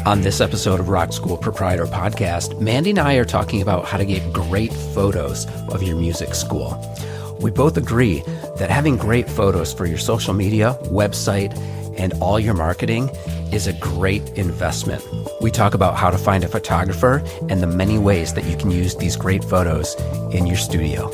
On this episode of Rock School Proprietor Podcast, Mandy and I are talking about how to get great photos of your music school. We both agree that having great photos for your social media, website, and all your marketing is a great investment. We talk about how to find a photographer and the many ways that you can use these great photos in your studio.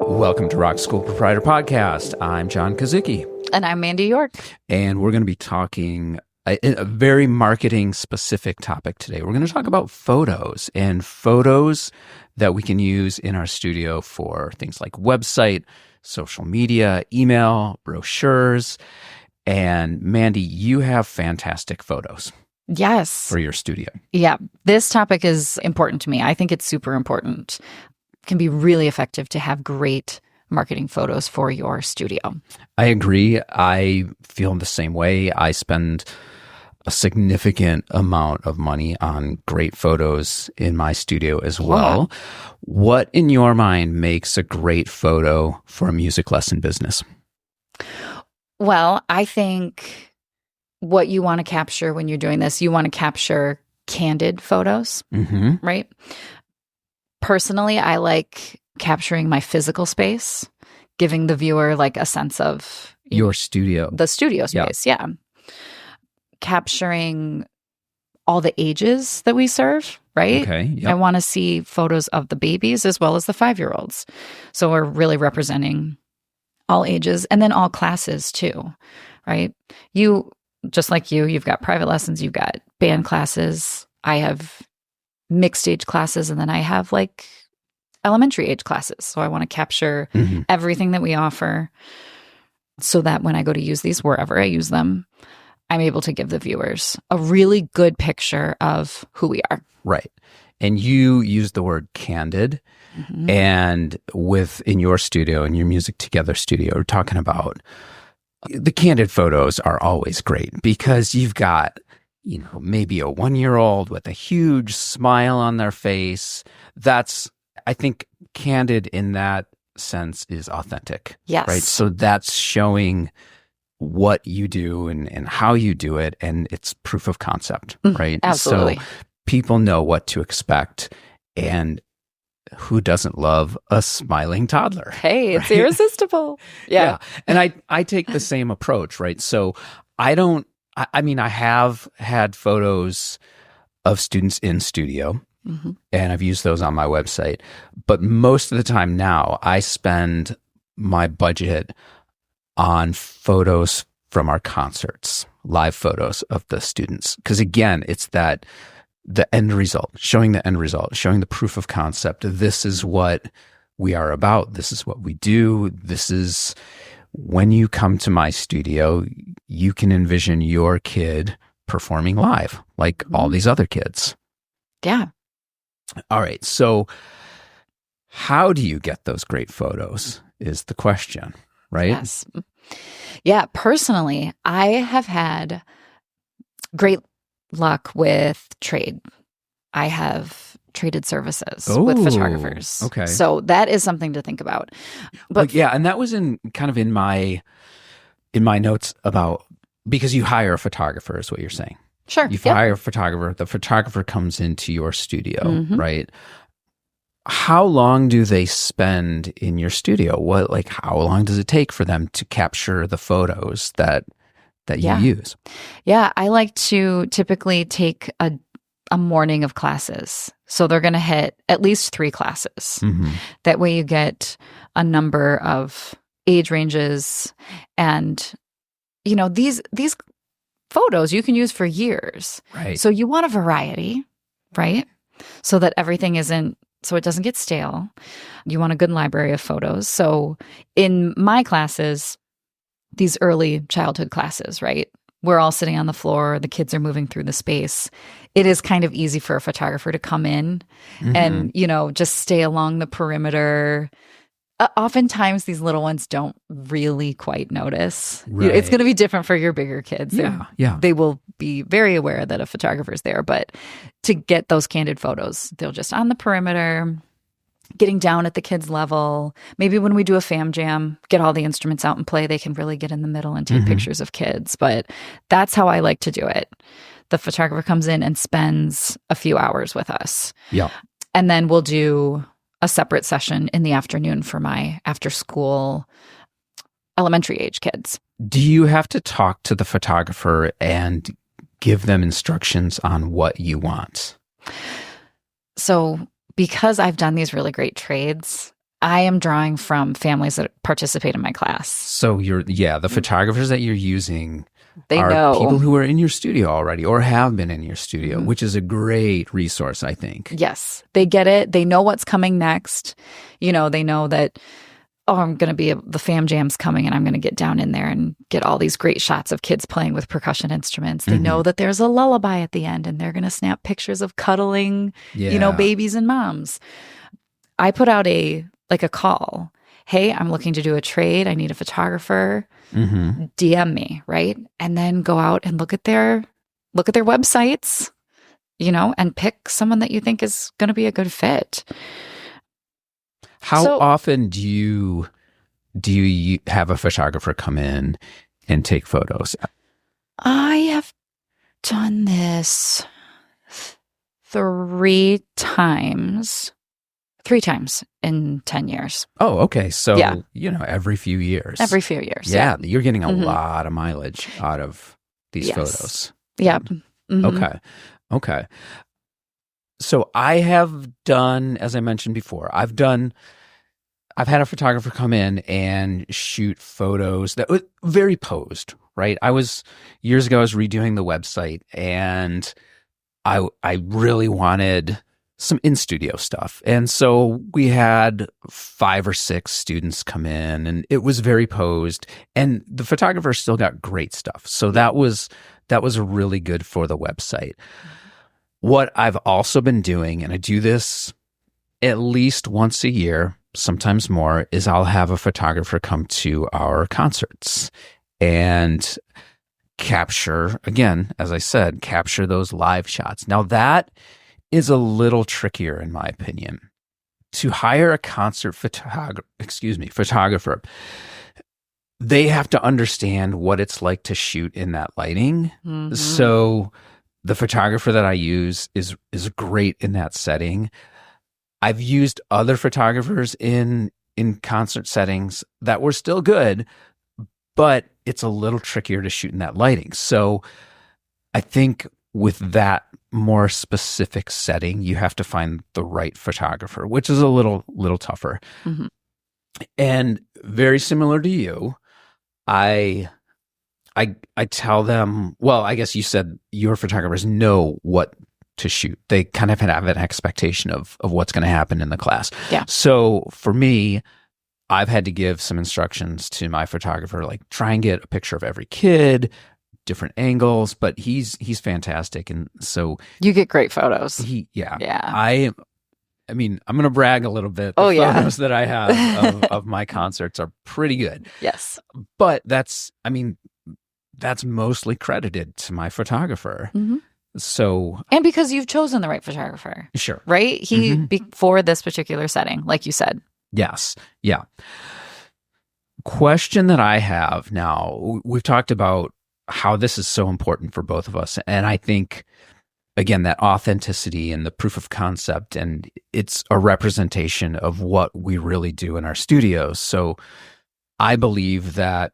Welcome to Rock School Proprietor Podcast. I'm John Kazuki. And I'm Mandy York. And we're going to be talking a very marketing-specific topic today. We're going to talk about photos and photos that we can use in our studio for things like website, social media, email, brochures. And Mandy, you have fantastic photos. Yes. For your studio. Yeah. This topic is important to me. I think it's super important. It can be really effective to have great marketing photos for your studio. I agree. I feel the same way. I spend a significant amount of money on great photos in my studio as well. Wow. What, in your mind, makes a great photo for a music lesson business? Well, I think what you want to capture when you're doing this, you want to capture candid photos, right? Personally, I like capturing my physical space, giving the viewer like a sense of your studio. The studio space, yeah. Capturing all the ages that we serve, right? Okay. Yep. I want to see photos of the babies as well as the 5-year-olds. So we're really representing all ages and then all classes too, right? You, just like you've got private lessons, you've got band classes. I have mixed age classes, and then I have like elementary age classes. So I want to capture everything that we offer so that when I go to use these, wherever I use them, I'm able to give the viewers a really good picture of who we are. Right. And you use the word candid. And in your studio, in your Music Together studio, we're talking about the candid photos are always great because you've got, maybe a 1-year-old with a huge smile on their face. I think candid in that sense is authentic. Yes. Right. So that's showing what you do and how you do it. And it's proof of concept, right? Absolutely. So people know what to expect. And who doesn't love a smiling toddler? Hey, it's right? Irresistible. Yeah. And I take the same approach, right? So I have had photos of students in studio. And I've used those on my website. But most of the time now, I spend my budget on photos from our concerts, live photos of the students. Because again, it's the end result, showing the end result, showing the proof of concept. This is what we are about. This is what we do. This is when you come to my studio, you can envision your kid performing live like all these other kids. Yeah. All right. So how do you get those great photos is the question, right? Yes. Yeah. Personally, I have had great luck with trade. I have traded services with photographers. Okay. So that is something to think about. But yeah, and that was in my notes about, because you hire a photographer is what you're saying. Sure. You hire a photographer. The photographer comes into your studio, right? How long do they spend in your studio? How long does it take for them to capture the photos that you use? Yeah, I like to typically take a morning of classes. So they're going to hit at least 3 classes. That way you get a number of age ranges, and these photos you can use for years. Right. So you want a variety, right? So that everything so it doesn't get stale. You want a good library of photos. So in my classes, these early childhood classes, right? We're all sitting on the floor. The kids are moving through the space. It is kind of easy for a photographer to come in and, just stay along the perimeter. Oftentimes, these little ones don't really quite notice. Right. It's going to be different for your bigger kids. Yeah. They will be very aware that a photographer's there. But to get those candid photos, they'll just on the perimeter, getting down at the kids' level. Maybe when we do a fam jam, get all the instruments out and play, they can really get in the middle and take pictures of kids. But that's how I like to do it. The photographer comes in and spends a few hours with us. Yeah. And then we'll do a separate session in the afternoon for my after school elementary age kids. Do you have to talk to the photographer and give them instructions on what you want? So because I've done these really great trades, I am drawing from families that participate in my class. So the photographers that you're using they are know people who are in your studio already or have been in your studio, which is a great resource, I think. Yes, they get it. They know what's coming next. They know that, I'm going to be the fam jam's coming and I'm going to get down in there and get all these great shots of kids playing with percussion instruments. They know that there's a lullaby at the end and they're going to snap pictures of cuddling, babies and moms. I put out a call. Hey, I'm looking to do a trade. I need a photographer. DM me, right? And then go out and look at their websites, and pick someone that you think is going to be a good fit. How often do you have a photographer come in and take photos? I have done this 3 times in 10 years. Oh, okay. So, every few years. Every few years. Yeah. You're getting a lot of mileage out of these photos. Yeah. Okay. So I have done, as I mentioned before, I've had a photographer come in and shoot photos that were very posed, right? Years ago, I was redoing the website and I really wanted some in-studio stuff. And so we had 5 or 6 students come in and it was very posed and the photographer still got great stuff. So that was really good for the website. What I've also been doing, and I do this at least once a year, sometimes more, is I'll have a photographer come to our concerts and capture, again, as I said, capture those live shots. Now that is a little trickier in my opinion. To hire a concert photographer, they have to understand what it's like to shoot in that lighting. So the photographer that I use is great in that setting. I've used other photographers in concert settings that were still good, but it's a little trickier to shoot in that lighting. So I think with that more specific setting, you have to find the right photographer, which is a little tougher. And very similar to you, I tell them, well, I guess you said your photographers know what to shoot. They kind of have an expectation of what's going to happen in the class. Yeah. So for me, I've had to give some instructions to my photographer, like try and get a picture of every kid, different angles, but he's fantastic. And so you get great photos. Yeah. I mean, I'm going to brag a little bit. The photos that I have of my concerts are pretty good. Yes. But that's mostly credited to my photographer. So, and because you've chosen the right photographer. Sure. Right? For this particular setting, like you said. Yes. Yeah. Question that I have now, we've talked about how this is so important for both of us. And I think, again, that authenticity and the proof of concept, and it's a representation of what we really do in our studios. So I believe that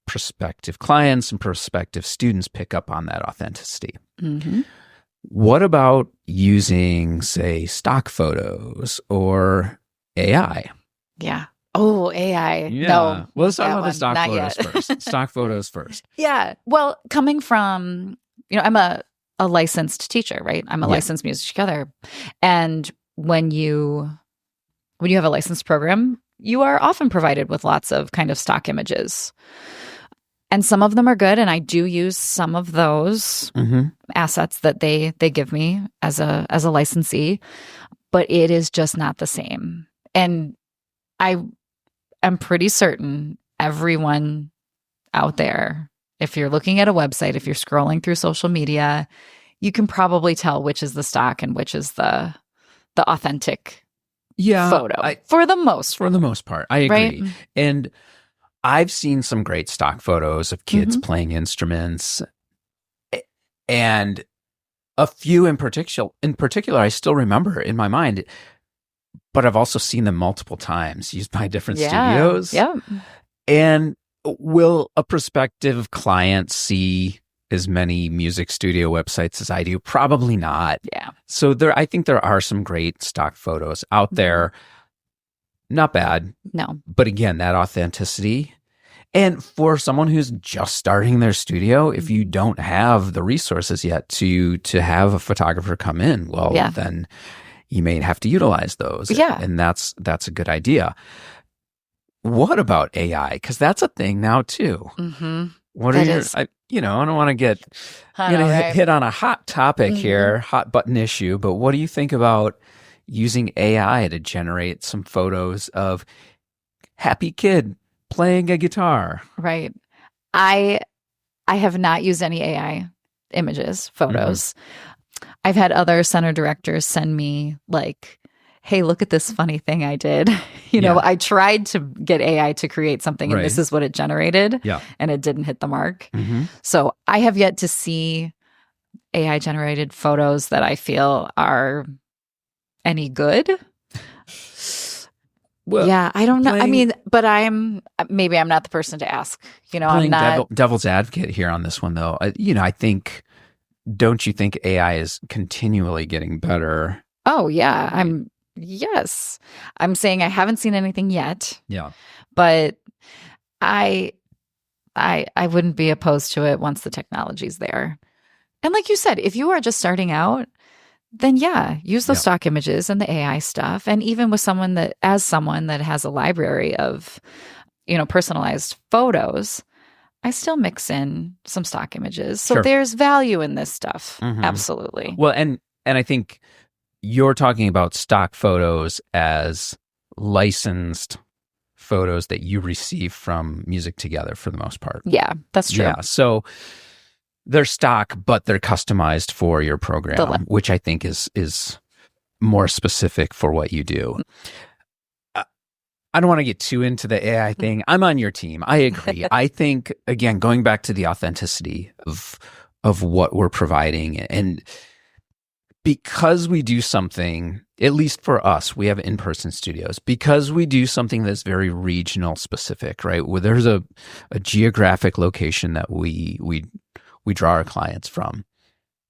prospective clients and prospective students pick up on that authenticity. What about using, say, stock photos or AI? Yeah. Oh, AI. Yeah. No. Well, let's talk about the stock photos first. Stock photos first. Yeah. Well, coming from, I'm a licensed teacher, right? I'm a licensed music together. And when you have a licensed program, you are often provided with lots of kind of stock images. And some of them are good, and I do use some of those assets that they give me as a licensee, but it is just not the same. And I am pretty certain everyone out there, if you're looking at a website, if you're scrolling through social media, you can probably tell which is the stock and which is the authentic photo for the most part. I agree. Right? And I've seen some great stock photos of kids playing instruments, and a few in particular, I still remember in my mind, but I've also seen them multiple times used by different studios. Yeah. And will a prospective client see as many music studio websites as I do? Probably not. Yeah. So I think there are some great stock photos out there. Not bad. No. But again, that authenticity. And for someone who's just starting their studio, if you don't have the resources yet to have a photographer come in, well, then you may have to utilize those. Yeah. And that's a good idea. What about AI? Because that's a thing now too. What are your, I don't want to get hit on a hot topic here, hot button issue, but what do you think about using AI to generate some photos of happy kid playing a guitar? Right. I have not used any AI images, photos. I've had other center directors send me like, hey, look at this funny thing I did. I tried to get AI to create something and this is what it generated. Yeah. And it didn't hit the mark. So I have yet to see AI generated photos that I feel are any good. Well, yeah, I don't know. I mean, but I'm not the person to ask. I'm not devil's advocate here on this one, though. I think, don't you think AI is continually getting better? Oh yeah, yes. I'm saying I haven't seen anything yet. Yeah, but I wouldn't be opposed to it once the technology's there. And like you said, if you are just starting out, then use those stock images and the AI stuff. And even with someone that has a library of, personalized photos, I still mix in some stock images. So there's value in this stuff. Absolutely. Well, and I think you're talking about stock photos as licensed photos that you receive from Music Together for the most part. Yeah, that's true. Yeah. So they're stock, but they're customized for your program, which I think is more specific for what you do. I don't want to get too into the AI thing. I'm on your team. I agree. I think, again, going back to the authenticity of what we're providing, and because we do something, at least for us, we have in-person studios, because we do something that's very regional specific, right? Where there's a geographic location that we draw our clients from.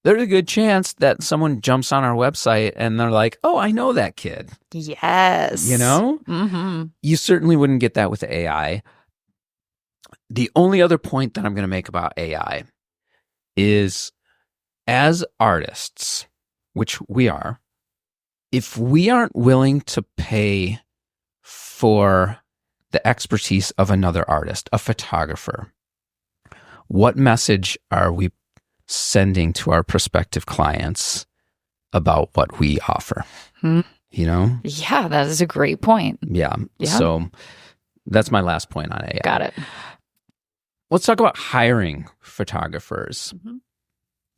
There's a good chance that someone jumps on our website and they're like, oh, I know that kid. Yes. You certainly wouldn't get that with AI. The only other point that I'm going to make about AI is, as artists, which we are, if we aren't willing to pay for the expertise of another artist, a photographer, what message are we sending to our prospective clients about what we offer? Yeah, that is a great point. Yeah. So that's my last point on AI. Got it. Let's talk about hiring photographers.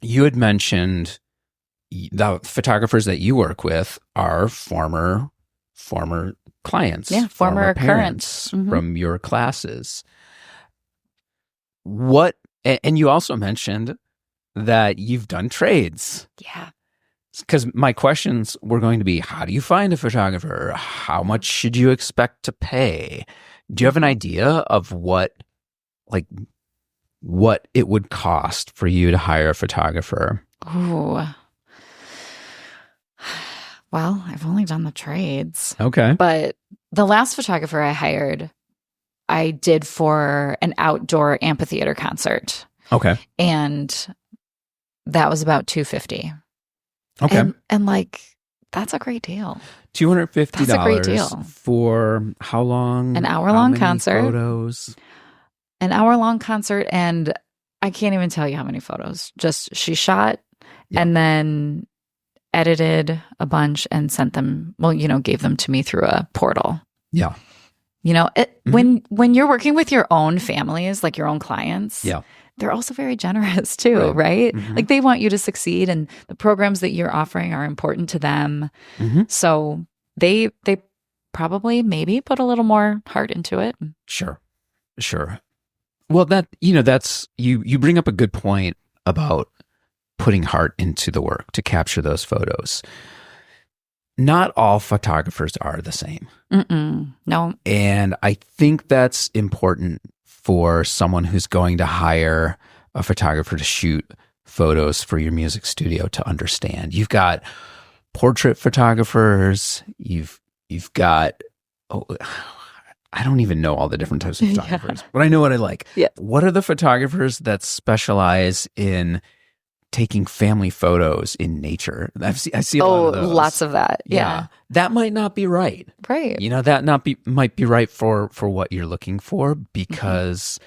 You had mentioned the photographers that you work with are former clients. Yeah, former parents from your classes. And you also mentioned that you've done trades. Yeah. Because my questions were going to be, how do you find a photographer? How much should you expect to pay? Do you have an idea of what it would cost for you to hire a photographer? Ooh. Well, I've only done the trades. Okay. But the last photographer I hired, I did for an outdoor amphitheater concert. Okay. And that was about $250. Okay. And like, that's a great deal. $250. That's a great deal. For how long? An hour-long concert. Photos? An hour-long concert, and I can't even tell you how many photos. Just she shot and then edited a bunch and sent them, gave them to me through a portal. Yeah. When you're working with your own families, like your own clients, they're also very generous too, right? Like they want you to succeed, and the programs that you're offering are important to them. So they probably maybe put a little more heart into it. Sure. Well, that's you bring up a good point about putting heart into the work to capture those photos. Not all photographers are the same. No. And I think that's important for someone who's going to hire a photographer to shoot photos for your music studio to understand. You've got portrait photographers, you've got I don't even know all the different types of photographers, but I know what I like. Yeah. What are the photographers that specialize in taking family photos in nature? I see a lot of those. Lots of that. Yeah. That might not be right. Right. Might be right for what you're looking for, because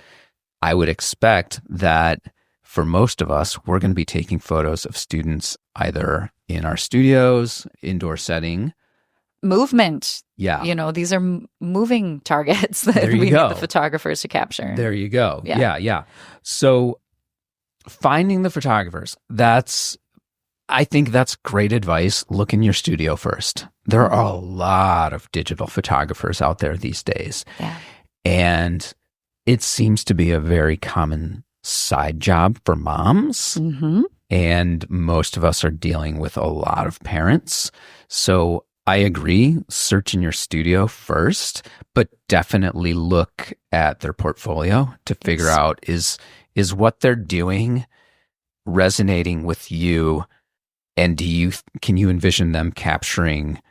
I would expect that for most of us, we're going to be taking photos of students either in our studios, indoor setting. Movement. Yeah. These are moving targets that we need the photographers to capture. There you go. Yeah. So finding the photographers, I think that's great advice. Look in your studio first. There are a lot of digital photographers out there these days. Yeah. And it seems to be a very common side job for moms. And most of us are dealing with a lot of parents. So I agree, search in your studio first, but definitely look at their portfolio to figure out is what they're doing resonating with you, and can you envision them capturing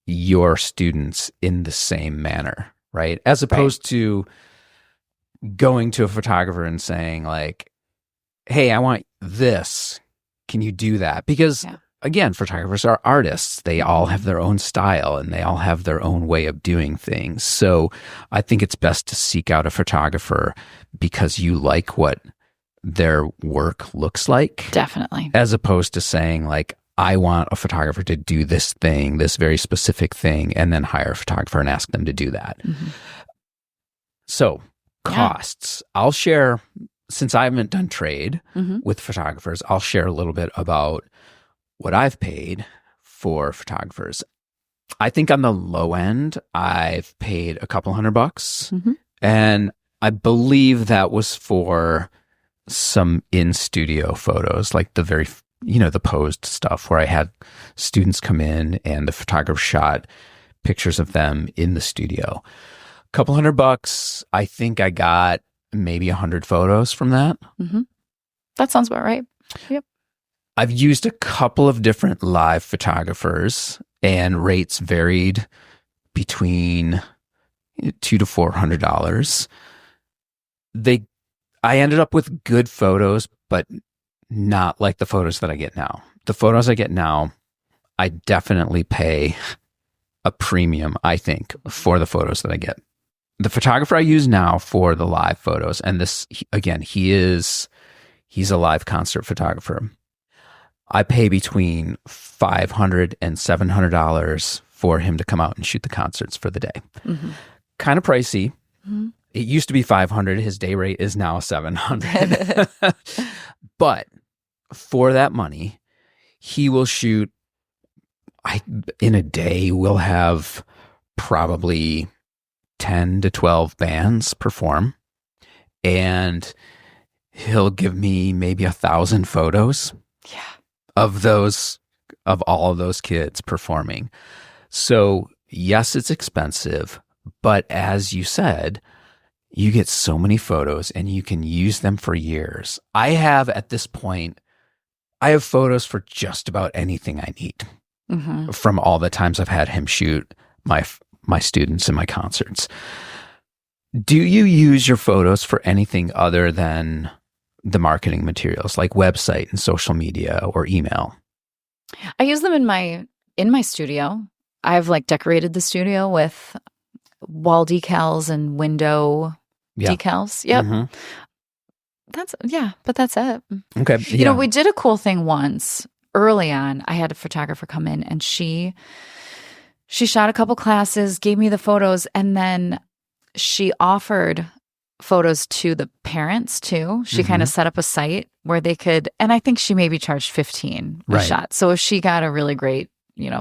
your students in the same manner, right? As opposed to going to a photographer and saying like, hey, I want this. Can you do that? Because again, photographers are artists. They all have their own style and they all have their own way of doing things. So I think it's best to seek out a photographer because you like what their work looks like. Definitely. As opposed to saying like, I want a photographer to do this thing, this very specific thing, and then hire a photographer and ask them to do that. So costs. I'll share, since I haven't done trade with photographers, I'll share a little bit about what I've paid for photographers. I think on the low end, I've paid a couple $100. And I believe that was for some in-studio photos, like the very, the posed stuff where I had students come in and the photographer shot pictures of them in the studio. A couple $100. I think I got maybe 100 photos from that. That sounds about right. Yep. I've used a couple of different live photographers and rates varied between $200 to $400. I ended up with good photos, but not like the photos that I get now. The photos I get now, I definitely pay a premium, I think, for the photos that I get. The photographer I use now for the live photos, and this, again, he's a live concert photographer. I pay between $500 and $700 for him to come out and shoot the concerts for the day. Kind of pricey. It used to be $500. His day rate is now $700. But for that money, he will shoot. In a day, we'll have probably 10 to 12 bands perform, and he'll give me maybe 1,000 photos. Of all of those kids performing. So yes, it's expensive, but as you said, you get so many photos and you can use them for years. At this point, I have photos for just about anything I need from all the times I've had him shoot my students in my concerts. Do you use your photos for anything other than the marketing materials like website and social media or email? I use them in my studio. I've decorated the studio with wall decals and window decals. Yep. But that's it. Okay. We did a cool thing once early on. I had a photographer come in and she shot a couple classes, gave me the photos, and then she offered photos to the parents too. She kind of set up a site where they could, and I think she maybe charged $15 a shot. So if she got a really great,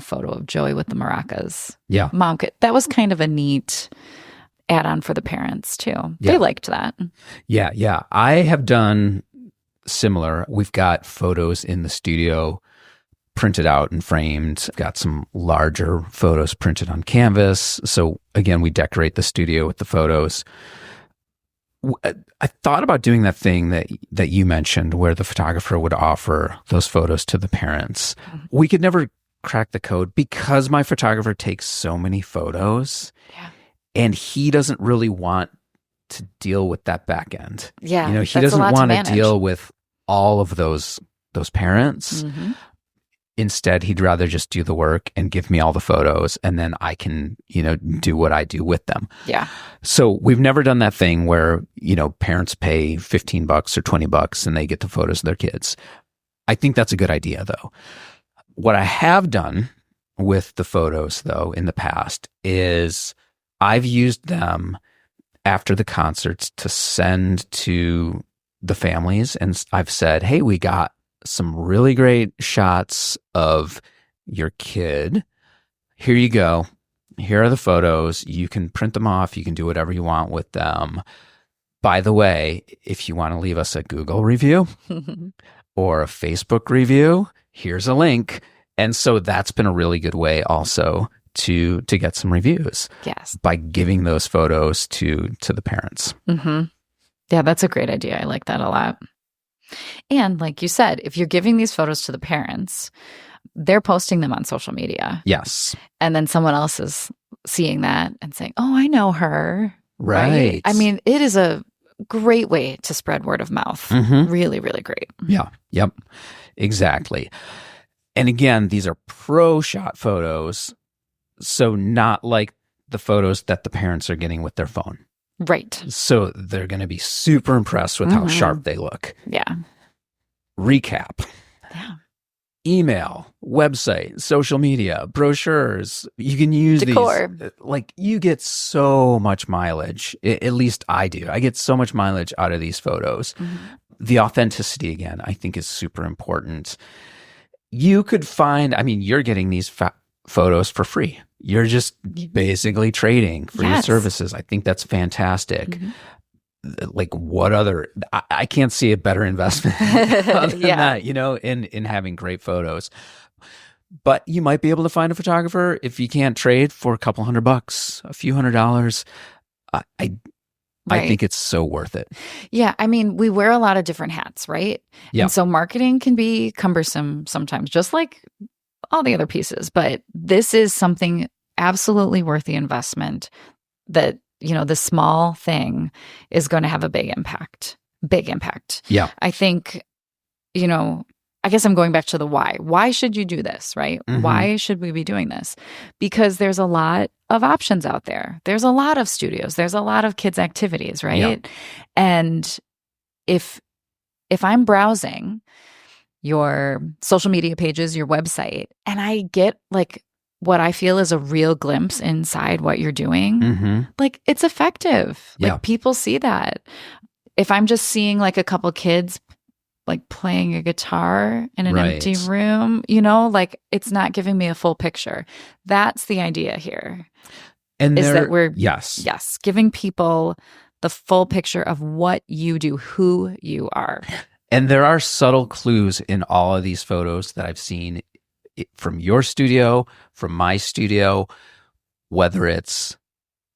photo of Joey with the maracas. Yeah. That was kind of a neat add-on for the parents too. Yeah. They liked that. Yeah. Yeah. I have done similar. We've got photos in the studio printed out and framed. Got some larger photos printed on canvas. So again, we decorate the studio with the photos. I thought about doing that thing that you mentioned where the photographer would offer those photos to the parents. We could never crack the code because my photographer takes so many photos. Yeah. And he doesn't really want to deal with that back end. Yeah. He doesn't want to deal with all of those parents. Mm-hmm. Instead, he'd rather just do the work and give me all the photos, and then I can, do what I do with them. Yeah. So we've never done that thing where, parents pay $15 or $20 and they get the photos of their kids. I think that's a good idea, though. What I have done with the photos, though, in the past is I've used them after the concerts to send to the families. And I've said, hey, we got some really great shots of your kid. Here you go. Here are the photos. You can print them off. You can do whatever you want with them. By the way, if you want to leave us a Google review or a Facebook review, here's a link. And so that's been a really good way also to get some reviews. Yes. By giving those photos to the parents. Mm-hmm. Yeah, that's a great idea. I like that a lot. And like you said, if you're giving these photos to the parents, they're posting them on social media. Yes. And then someone else is seeing that and saying, oh, I know her. Right. I mean, it is a great way to spread word of mouth. Mm-hmm. Really, really great. Yeah. Yep. Exactly. And again, these are pro shot photos. So not like the photos that the parents are getting with their phone. Right. So they're going to be super impressed with how sharp they look. Yeah. Recap. Yeah. Email, website, social media, brochures. You can use Decor. These. Like you get so much mileage. At least I do. I get so much mileage out of these photos. Mm-hmm. The authenticity, again, I think is super important. You could find, you're getting these photos for free. You're just basically trading for your services. I think that's fantastic. Mm-hmm. Like what other, I can't see a better investment other than that, in having great photos. But you might be able to find a photographer if you can't trade for a couple $100, a few $100. I think it's so worth it. Yeah. We wear a lot of different hats, right? Yeah. And so marketing can be cumbersome sometimes, just like all the other pieces. But this is something absolutely worth the investment that, the small thing is going to have a big impact. Big impact. Yeah. I think, I guess I'm going back to the why. Why should you do this, right? Mm-hmm. Why should we be doing this? Because there's a lot of options out there. There's a lot of studios. There's a lot of kids' activities, right? Yeah. And if I'm browsing your social media pages, your website, and I get like what I feel is a real glimpse inside what you're doing, mm-hmm. like it's effective. Yeah. Like people see that. If I'm just seeing like a couple kids like playing a guitar in an empty room, like it's not giving me a full picture. That's the idea here. And is that we're giving people the full picture of what you do, who you are. And there are subtle clues in all of these photos that I've seen from your studio, from my studio, whether it's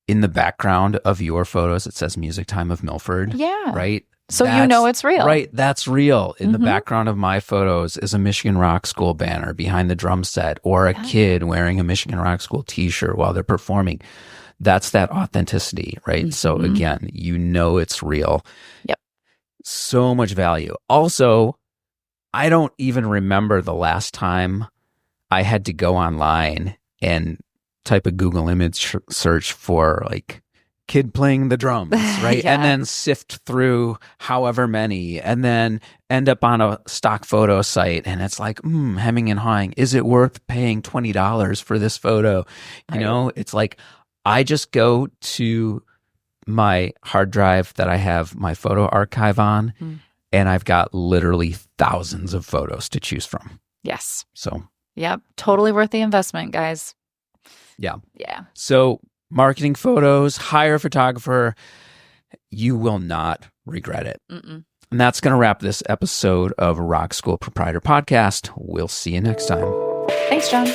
in the background of your photos, it says Music Time of Milford. Yeah. Right? So it's real. Right. That's real. In the background of my photos is a Michigan Rock School banner behind the drum set or a kid wearing a Michigan Rock School t-shirt while they're performing. That's that authenticity, right? Mm-hmm. So again, it's real. Yep. So much value. Also, I don't even remember the last time I had to go online and type a Google image search for like kid playing the drums, right? And then sift through however many and then end up on a stock photo site. And it's like, hemming and hawing. Is it worth paying $20 for this photo? It's like, I just go to my hard drive that I have my photo archive on, and I've got literally thousands of photos to choose from. Yes. So Yep. Totally worth the investment, guys. Yeah. Yeah. So marketing photos, hire a photographer. You will not regret it. Mm-mm. And that's going to wrap this episode of Rock School Proprietor Podcast. We'll see you next time. Thanks, John.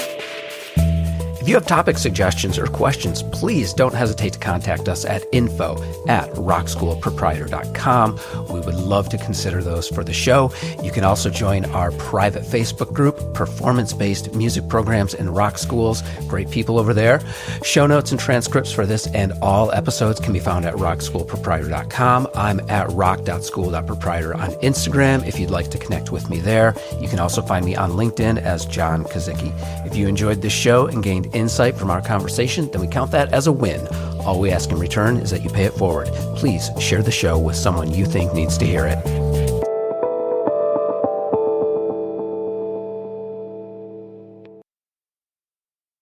If you have topic suggestions or questions, please don't hesitate to contact us at info@rockschoolproprietor.com. We would love to consider those for the show. You can also join our private Facebook group, Performance-Based Music Programs in Rock Schools. Great people over there. Show notes and transcripts for this and all episodes can be found at rockschoolproprietor.com. I'm at rock.school.proprietor on Instagram if you'd like to connect with me there. You can also find me on LinkedIn as John Kazicki. If you enjoyed this show and gained insight from our conversation, then we count that as a win. All we ask in return is that you pay it forward. Please share the show with someone you think needs to hear it.